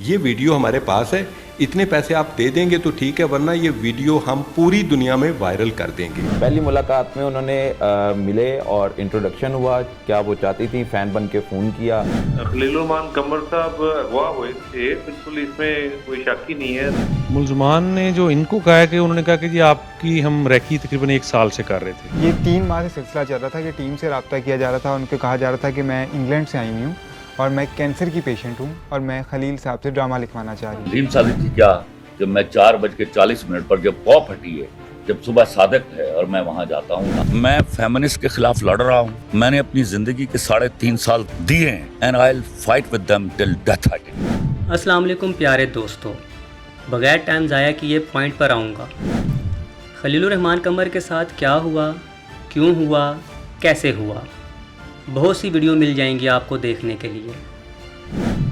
ये वीडियो हमारे पास है, इतने पैसे आप दे देंगे तो ठीक है, वरना ये वीडियो हम पूरी दुनिया में वायरल कर देंगे। पहली मुलाकात में उन्होंने मिले और इंट्रोडक्शन हुआ, क्या वो चाहती थी, फ़ैन बन के फ़ोन किया। खलीलुर कमर साहब अगवा हुए थे, बिल्कुल इसमें कोई शक ही नहीं है। मुलजमान ने जो इनको कहा है कि उन्होंने कहा कि जी आपकी हम रैकी तकरीबन 1 साल से कर रहे थे। ये 3 माह से सिलसिला चल रहा था कि टीम से रब्ता किया जा रहा था, उनको कहा जा रहा था कि मैं इंग्लैंड से आई हूँ और मैं कैंसर की पेशेंट हूँ और मैं खलील साहब से ड्रामा लिखवाना चाह रही हूँ। ड्रीम शादी थी क्या, जब मैं 4:40 पर जब पॉप हटी है, जब सुबह सादक है और मैं वहाँ जाता हूँ। मैं फेमिनिस्ट के खिलाफ लड़ रहा हूँ। मैंने अपनी जिंदगी के 3.5 साल दिए हैं and I will fight with them till death. अस्सलाम वालेकुम प्यारे दोस्तों, बगैर टाइम ज़ाया किए पॉइंट पर आऊँगा। खलीलुर कमर के साथ क्या हुआ, क्यों हुआ, कैसे हुआ, बहुत सी वीडियो मिल जाएंगी आपको देखने के लिए।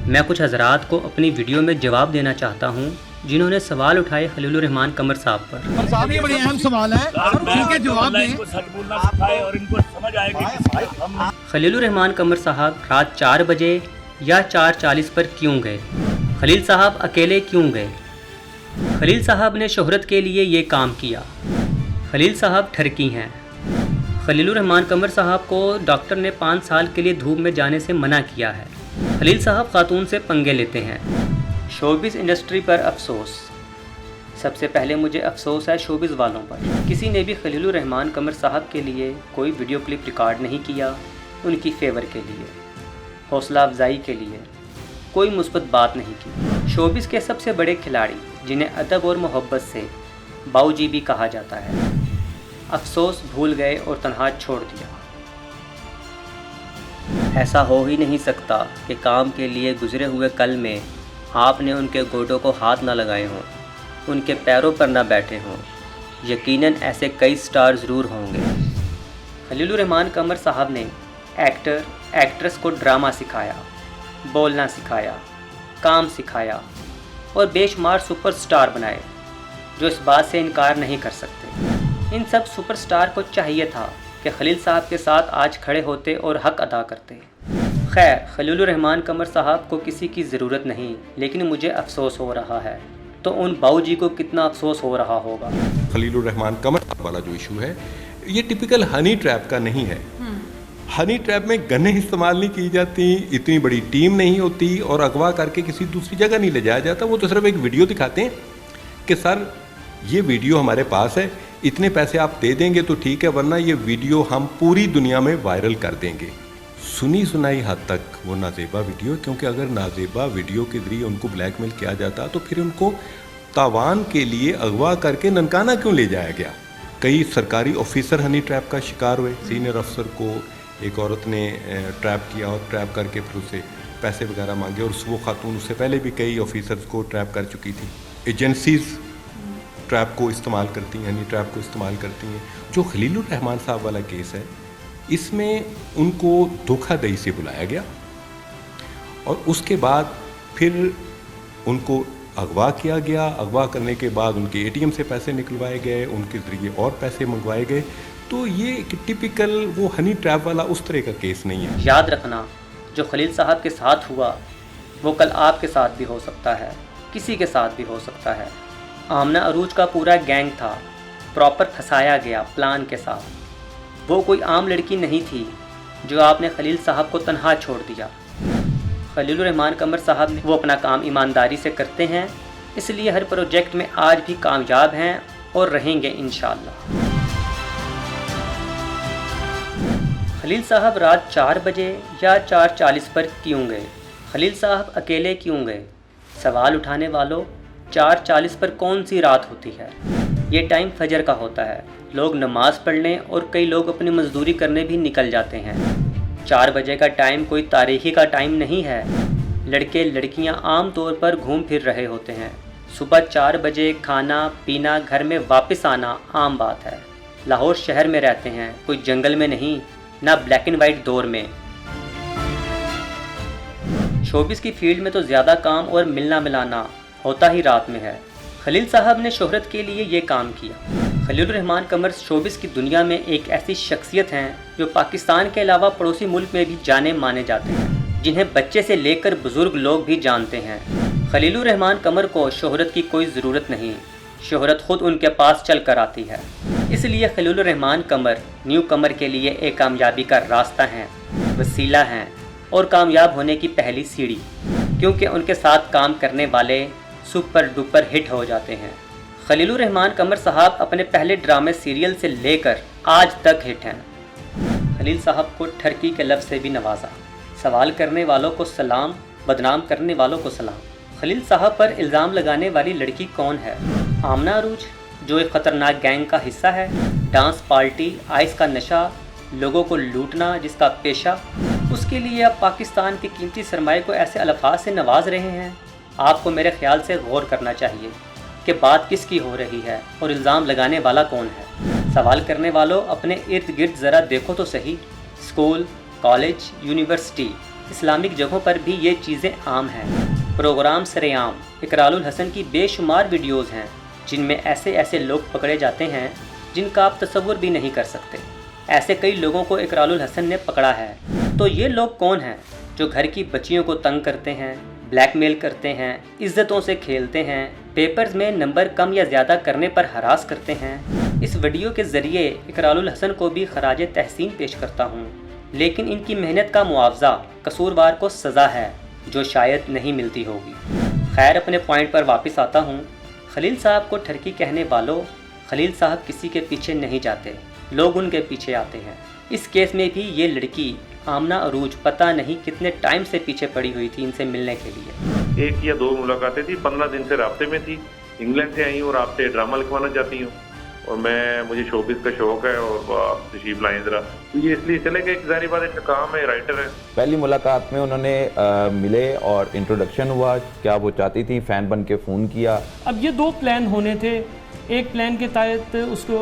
मैं कुछ हज़रात को अपनी वीडियो में जवाब देना चाहता हूं जिन्होंने सवाल उठाए खलीलुर कमर साहब पर। साहब ये बड़े अहम सवाल है, उनके जवाब दें। खलीलुर कमर साहब रात 4 बजे या 4:40 पर क्यों गए? खलील साहब अकेले क्यों गए? खलील साहब ने शोहरत के लिए ये काम किया। खलील साहब ठरकी हैं। खलीलुर कमर साहब को डॉक्टर ने 5 साल के लिए धूप में जाने से मना किया है। खलील साहब खातून से पंगे लेते हैं। शोबिज़ इंडस्ट्री पर अफसोस। सबसे पहले मुझे अफसोस है शोबिज़ वालों पर। किसी ने भी खलीलुर कमर साहब के लिए कोई वीडियो क्लिप रिकॉर्ड नहीं किया, उनकी फेवर के लिए, हौसला अफजाई के लिए कोई मुस्बत बात नहीं की। शोबिज़ के सबसे बड़े खिलाड़ी जिन्हें अदब और मोहब्बत से बाऊजी भी कहा जाता है, अफसोस भूल गए और तन्हा छोड़ दिया। ऐसा हो ही नहीं सकता कि काम के लिए गुजरे हुए कल में आपने उनके गोडों को हाथ ना लगाए हों, उनके पैरों पर ना बैठे हों। यकीनन ऐसे कई स्टार ज़रूर होंगे। खलीलुर कमर साहब ने एक्टर एक्ट्रेस को ड्रामा सिखाया, बोलना सिखाया, काम सिखाया और बेशुमार सुपरस्टार बनाए जो इस बात से इनकार नहीं कर सकते। इन सब सुपरस्टार को चाहिए था कि खलील साहब के साथ आज खड़े होते और हक अदा करते। खैर, खलीलुर कमर साहब को किसी की ज़रूरत नहीं, लेकिन मुझे अफसोस हो रहा है, तो उन बाऊजी को कितना अफसोस हो रहा होगा। खलीलुर कमर वाला जो इशू है, ये टिपिकल हनी ट्रैप का नहीं है। हनी ट्रैप में गन्ने इस्तेमाल नहीं की जाती, इतनी बड़ी टीम नहीं होती और अगवा करके किसी दूसरी जगह नहीं ले जाया जाता। वो तो सिर्फ एक वीडियो दिखाते हैं कि सर ये वीडियो हमारे पास है, इतने पैसे आप दे देंगे तो ठीक है, वरना ये वीडियो हम पूरी दुनिया में वायरल कर देंगे। सुनी सुनाई हद तक वो नाजेबा वीडियो, क्योंकि अगर नाजेबा वीडियो के जरिए उनको ब्लैकमेल किया जाता तो फिर उनको तावान के लिए अगवा करके ननकाना क्यों ले जाया गया? कई सरकारी ऑफिसर हनी ट्रैप का शिकार हुए। सीनियर अफसर को एक औरत ने ट्रैप किया और ट्रैप करके फिर उसे पैसे वगैरह मांगे, और वो खातून उससे पहले भी कई ऑफिसर्स को ट्रैप कर चुकी थी। एजेंसीज़ ट्रैप को इस्तेमाल करती हैं, हनी ट्रैप को इस्तेमाल करती हैं। जो खलीलुर साहब वाला केस है, इसमें उनको धोखाधड़ी से बुलाया गया और उसके बाद फिर उनको अगवा किया गया। अगवा करने के बाद उनके एटीएम से पैसे निकलवाए गए, उनके ज़रिए और पैसे मंगवाए गए। तो ये एक टिपिकल वो हनी ट्रैप वाला उस तरह का केस नहीं है। याद रखना, जो खलील साहब के साथ हुआ वो कल आपके साथ भी हो सकता है, किसी के साथ भी हो सकता है। आमना अरूज का पूरा गैंग था, प्रॉपर फंसाया गया प्लान के साथ। वो कोई आम लड़की नहीं थी जो आपने खलील साहब को तन्हा छोड़ दिया। खलीलुर कमर साहब ने वो अपना काम ईमानदारी से करते हैं, इसलिए हर प्रोजेक्ट में आज भी कामयाब हैं और रहेंगे इंशाअल्लाह। खलील साहब रात 4 बजे या 4:40 पर क्यों गए? खलील साहब अकेले क्यों गए? सवाल उठाने वालों, 4:40 पर कौन सी रात होती है? ये टाइम फजर का होता है। लोग नमाज़ पढ़ने और कई लोग अपनी मजदूरी करने भी निकल जाते हैं। 4 बजे का टाइम कोई तारीखी का टाइम नहीं है। लड़के लड़कियां आम तौर पर घूम फिर रहे होते हैं। सुबह 4 बजे खाना पीना, घर में वापस आना आम बात है। लाहौर शहर में रहते हैं, कोई जंगल में नहीं, ना ब्लैक एंड वाइट दौर में। शोबिज़ की फील्ड में तो ज़्यादा काम और मिलना मिलाना होता ही रात में है। खलील साहब ने शोहरत के लिए ये काम किया। खलीलुर कमर शोबिज़ की दुनिया में एक ऐसी शख्सियत हैं जो पाकिस्तान के अलावा पड़ोसी मुल्क में भी जाने माने जाते हैं, जिन्हें बच्चे से लेकर बुज़ुर्ग लोग भी जानते हैं। खलीलुर रहमान कमर को शोहरत की कोई ज़रूरत नहीं, शोहरत खुद उनके पास चल कर आती है। इसलिए खलीलुर रहमान कमर न्यू कमर के लिए एक कामयाबी का रास्ता हैं, वसीला हैं और कामयाब होने की पहली सीढ़ी, क्योंकि उनके साथ काम करने वाले सुपर डुपर हिट हो जाते हैं। खलीलुर रहमान कमर साहब अपने पहले ड्रामे सीरियल से लेकर आज तक हिट हैं। खलील साहब को ठरकी के लफ्ज़ से भी नवाजा। सवाल करने वालों को सलाम, बदनाम करने वालों को सलाम। खलील साहब पर इल्ज़ाम लगाने वाली लड़की कौन है? आमना अरूज, जो एक ख़तरनाक गैंग का हिस्सा है। डांस पार्टी, आइस का नशा, लोगों को लूटना जिसका पेशा। उसके लिए अब पाकिस्तान के कीमती सरमाए को ऐसे अल्फाज से नवाज रहे हैं। आपको मेरे ख्याल से गौर करना चाहिए कि बात किसकी हो रही है और इल्ज़ाम लगाने वाला कौन है। सवाल करने वालों, अपने इर्द गिर्द ज़रा देखो तो सही। स्कूल, कॉलेज, यूनिवर्सिटी, इस्लामिक जगहों पर भी ये चीज़ें आम हैं। प्रोग्राम सरेआम। इकरारुल हसन की बेशुमार वीडियोज़ हैं जिनमें ऐसे ऐसे लोग पकड़े जाते हैं जिनका आप तसव्वुर भी नहीं कर सकते। ऐसे कई लोगों को इकरारुल हसन ने पकड़ा है। तो ये लोग कौन हैं जो घर की बच्चियों को तंग करते हैं, ब्लैकमेल करते हैं, इज्जतों से खेलते हैं, पेपर्स में नंबर कम या ज़्यादा करने पर हरास करते हैं। इस वीडियो के ज़रिए इकरारुल हसन को भी खराज तहसीन पेश करता हूँ, लेकिन इनकी मेहनत का मुआवजा कसूरवार को सज़ा है जो शायद नहीं मिलती होगी। खैर, अपने पॉइंट पर वापस आता हूँ। खलील साहब को ठरकी कहने वालों, खलील साहब किसी के पीछे नहीं जाते, लोग उनके पीछे आते हैं। इस केस में भी ये लड़की आमना अरूज पता नहीं कितने टाइम से पीछे पड़ी हुई थी इनसे मिलने के लिए। 1 या 2 मुलाकातें थी, 15 दिन से रास्ते में थी। इंग्लैंड से आई हूँ और आपसे ड्रामा लिखवाना चाहती हूँ और मुझे शोबिस का शौक है और आप तशरीफ लाएं ज़रा। तो ये इसलिए चले गए कि ज़ाहिर बात इनका काम है, राइटर है। पहली मुलाकात में उन्होंने मिले और इंट्रोडक्शन हुआ। क्या वो चाहती थी, फ़ैन बन के फ़ोन किया। अब ये 2 प्लान होने थे। एक प्लान के तहत उसको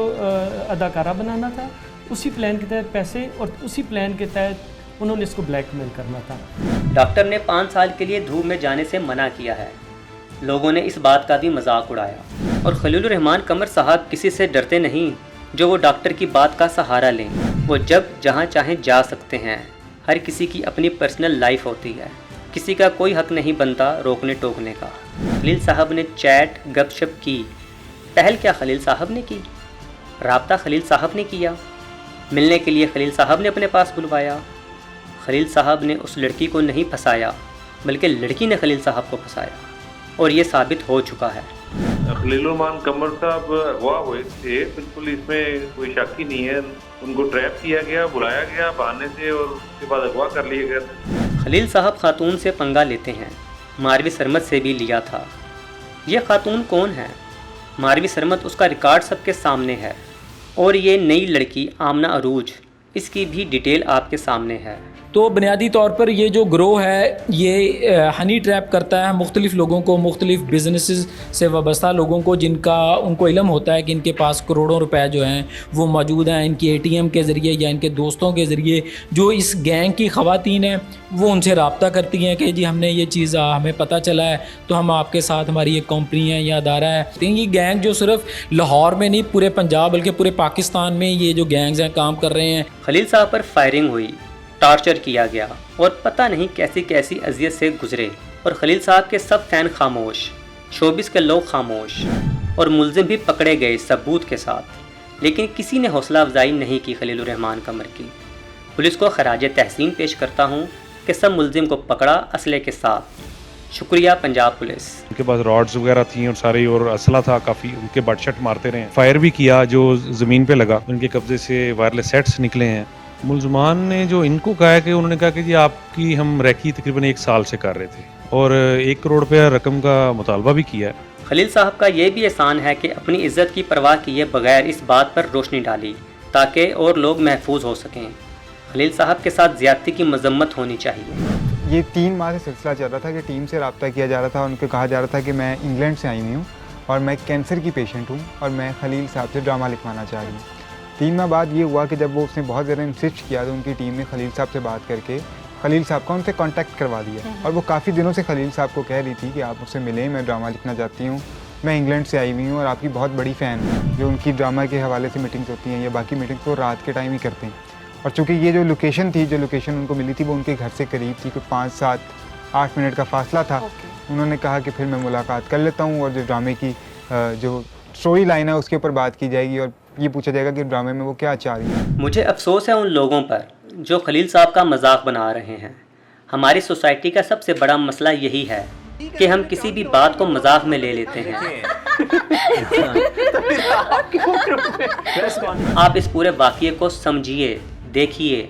अदाकारा बनाना था, उसी प्लान के तहत पैसे, और उसी प्लान के तहत उन्होंने इसको ब्लैकमेल करना था। डॉक्टर ने 5 साल के लिए धूप में जाने से मना किया है। लोगों ने इस बात का भी मजाक उड़ाया। और खलीलुर रहमान कमर साहब किसी से डरते नहीं जो वो डॉक्टर की बात का सहारा लें। वो जब जहाँ चाहें जा सकते हैं। हर किसी की अपनी पर्सनल लाइफ होती है, किसी का कोई हक नहीं बनता रोकने टोकने का। खलील साहब ने चैट गपशप की। पहल क्या खलील साहब ने की? राब्ता खलील साहब ने किया। मिलने के लिए खलील साहब ने अपने पास बुलवाया। खलील साहब ने उस लड़की को नहीं फंसाया, बल्कि लड़की ने खलील साहब को फंसाया, और ये साबित हो चुका है। खलीलुर रहमान कमर साहब अगवा हुए थे, बिल्कुल इसमें कोई शक ही नहीं है। उनको ट्रैप किया गया, बुलाया गया बहाने से और उसके बाद अगवा कर लिया गया। खलील साहब खातून से पंगा लेते हैं, मारवी सरमत से भी लिया था। ये खातून कौन है? मारवी सरमत, उसका रिकॉर्ड सबके सामने है। और ये नई लड़की आमना अरूज, इसकी भी डिटेल आपके सामने है। तो बुनियादी तौर पर ये जो ग्रोह है ये हनी ट्रैप करता है मुख्तलिफ़ लोगों को, मुख्तलिफ़ बिजनेसेस से वाबस्ता लोगों को, जिनका उनको इल्म होता है कि इनके पास करोड़ों रुपए जो हैं वो मौजूद हैं। इनकी ATM के ज़रिए या इनके दोस्तों के ज़रिए जो इस गैंग की ख़वातीन हैं वो उनसे रब्ता करती हैं कि जी हमने ये चीज़ हमें पता चला है तो हम आपके साथ, हमारी एक कंपनी है या अदारा है। तो ये गैंग जो सिर्फ लाहौर में नहीं, पूरे पंजाब बल्कि पूरे पाकिस्तान में ये जो गैंग्स हैं काम कर रहे हैं। खलील साहब पर फायरिंग हुई, टॉर्चर किया गया और पता नहीं कैसी कैसी अजियत से गुजरे। और खलील साहब के सब फैन खामोश, शोबिस के लोग खामोश, और मुल्जिम भी पकड़े गए सबूत के साथ। लेकिन किसी ने हौसला अफजाई नहीं की खलीलुर रहमान कमर की। पुलिस को खराज तहसीन पेश करता हूँ कि सब मुल्जिम को पकड़ा असले के साथ। शुक्रिया पंजाब पुलिस। उनके पास रॉड्स वगैरह थी और सारी, और असला था काफ़ी। उनके बटशट मारते रहे, फायर भी किया जो ज़मीन पे लगा। उनके कब्जे से वायरलेस सेट्स निकले हैं। मुलजमान ने जो इनको कहा है कि उन्होंने कहा कि जी आपकी हम रैकी तकरीबन 1 साल से कर रहे थे, और 1 करोड़ रुपया रकम का मुतालबा भी किया है। खलील साहब का ये भी एहसान है कि अपनी इज्जत की परवाह किए बगैर इस बात पर रोशनी डाली ताकि और लोग महफूज हो सकें। खलील साहब के साथ ज़्यादती की मजम्मत होनी चाहिए। ये 3 माह से सिलसिला चल रहा था कि टीम से रब्ता किया जा रहा था। उनको कहा जा रहा था कि मैं इंग्लैंड से आई हुई हूँ और मैं कैंसर की पेशेंट हूँ और मैं खलील साहब से ड्रामा लिखवाना चाह रही हूँ। 3 माह बाद ये हुआ कि जब वो उसने बहुत ज़्यादा इंसिस्ट किया तो उनकी टीम ने खलील साहब से बात करके खलील साहब का उनसे कांटेक्ट करवा दिया। और वो काफ़ी दिनों से खलील साहब को कह रही थी कि आप मुझसे मिलें, मैं ड्रामा लिखना चाहती हूँ, मैं इंग्लैंड से आई हुई हूँ और आपकी बहुत बड़ी फ़ैन हूँ। जो उनकी ड्रामा के हवाले से मीटिंग्स होती हैं या बाकी मीटिंग्स वो रात के टाइम ही करते हैं। और चूँकि ये जो लोकेशन थी, जो लोकेशन उनको मिली थी वो उनके घर से करीब थी, कोई 5-7 8 मिनट का फासला था। उन्होंने कहा कि फिर मैं मुलाकात कर लेता हूँ और जो ड्रामे की जो स्टोरी लाइन है उसके ऊपर बात की जाएगी और ये पूछा जाएगा कि ड्रामे में वो क्या चाह रही है। मुझे अफसोस है उन लोगों पर जो खलील साहब का मजाक बना रहे हैं। हमारी सोसाइटी का सबसे बड़ा मसला यही है कि हम किसी भी बात को मजाक में ले लेते हैं। आप इस पूरे वाक़ये को समझिए, देखिए,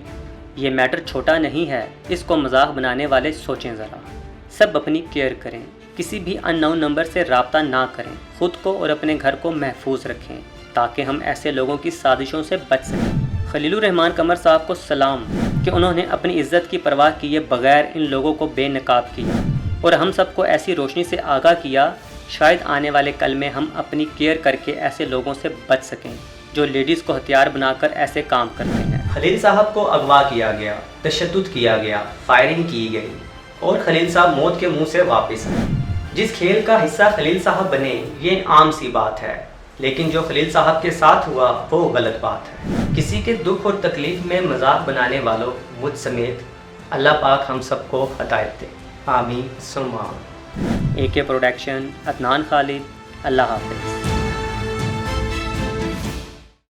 ये मैटर छोटा नहीं है, इसको मजाक बनाने वाले सोचें ज़रा। सब अपनी केयर करें, किसी भी अननोन नंबर से रब्ता ना करें, ख़ुद को और अपने घर को महफूज रखें ताकि हम ऐसे लोगों की साजिशों से बच सकें। खलीलुर रहमान कमर साहब को सलाम कि उन्होंने अपनी इज़्ज़त की परवाह किए बगैर इन लोगों को बेनकाब किया और हम सबको ऐसी रोशनी से आगाह किया, शायद आने वाले कल में हम अपनी केयर करके ऐसे लोगों से बच सकें जो लेडीज़ को हथियार बनाकर ऐसे काम करते हैं। खलील साहब को अगवा किया गया, तशद्दुद किया गया, फायरिंग की गई और खलील साहब मौत के मुंह से वापस आए। जिस खेल का हिस्सा खलील साहब बने ये आम सी बात है, लेकिन जो खलील साहब के साथ हुआ वो गलत बात है। किसी के दुख और तकलीफ़ में मजाक बनाने वालों मुझ समेत अल्लाह पाक हम सबको हदायत दे। आमीन सुम्मा आमीन। AK production, Adnan Khalid. अल्लाह हाफ़िज़।